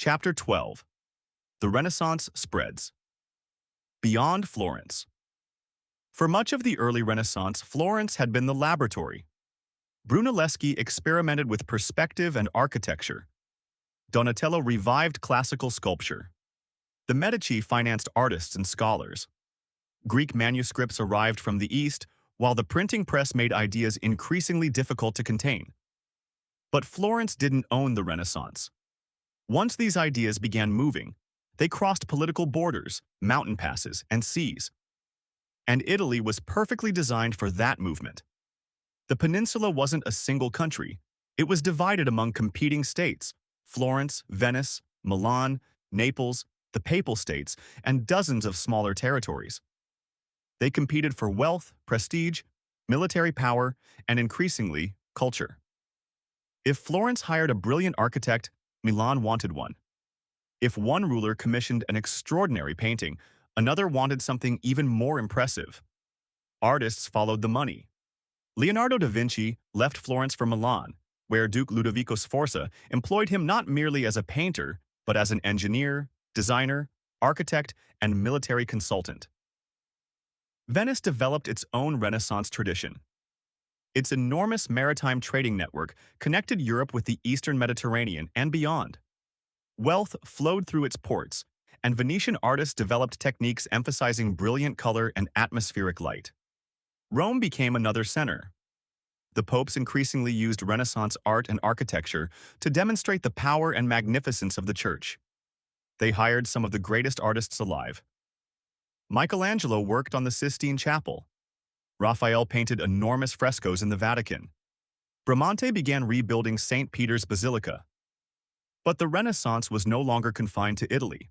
Chapter 12. The Renaissance Spreads. Beyond Florence. For much of the early Renaissance, Florence had been the laboratory. Brunelleschi experimented with perspective and architecture. Donatello revived classical sculpture. The Medici financed artists and scholars. Greek manuscripts arrived from the East, while the printing press made ideas increasingly difficult to contain. But Florence didn't own the Renaissance. Once these ideas began moving, they crossed political borders, mountain passes, and seas. And Italy was perfectly designed for that movement. The peninsula wasn't a single country. It was divided among competing states: Florence, Venice, Milan, Naples, the Papal States, and dozens of smaller territories. They competed for wealth, prestige, military power, and increasingly, culture. If Florence hired a brilliant architect, Milan wanted one. If one ruler commissioned an extraordinary painting, another wanted something even more impressive. Artists followed the money. Leonardo da Vinci left Florence for Milan, where Duke Ludovico Sforza employed him not merely as a painter, but as an engineer, designer, architect, and military consultant. Venice developed its own Renaissance tradition. Its enormous maritime trading network connected Europe with the Eastern Mediterranean and beyond. Wealth flowed through its ports, and Venetian artists developed techniques emphasizing brilliant color and atmospheric light. Rome became another center. The popes increasingly used Renaissance art and architecture to demonstrate the power and magnificence of the church. They hired some of the greatest artists alive. Michelangelo worked on the Sistine Chapel. Raphael painted enormous frescoes in the Vatican. Bramante began rebuilding St. Peter's Basilica. But the Renaissance was no longer confined to Italy.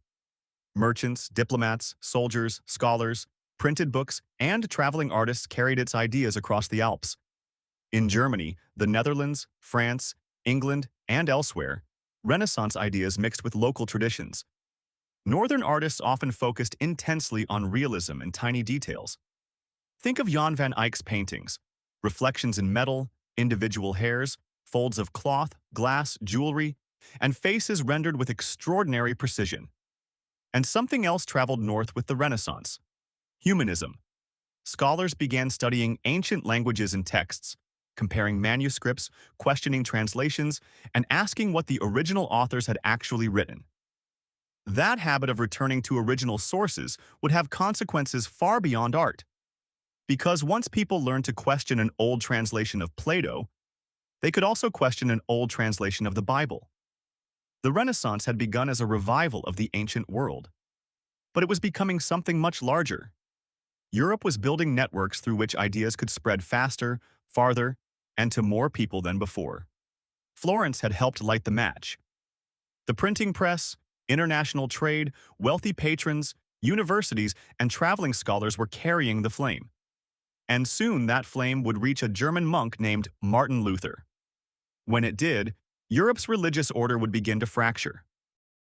Merchants, diplomats, soldiers, scholars, printed books, and traveling artists carried its ideas across the Alps. In Germany, the Netherlands, France, England, and elsewhere, Renaissance ideas mixed with local traditions. Northern artists often focused intensely on realism and tiny details. Think of Jan van Eyck's paintings: reflections in metal, individual hairs, folds of cloth, glass, jewelry, and faces rendered with extraordinary precision. And something else traveled north with the Renaissance: humanism. Scholars began studying ancient languages and texts, comparing manuscripts, questioning translations, and asking what the original authors had actually written. That habit of returning to original sources would have consequences far beyond art. Because once people learned to question an old translation of Plato, they could also question an old translation of the Bible. The Renaissance had begun as a revival of the ancient world. But it was becoming something much larger. Europe was building networks through which ideas could spread faster, farther, and to more people than before. Florence had helped light the match. The printing press, international trade, wealthy patrons, universities, and traveling scholars were carrying the flame. And soon that flame would reach a German monk named Martin Luther. When it did, Europe's religious order would begin to fracture.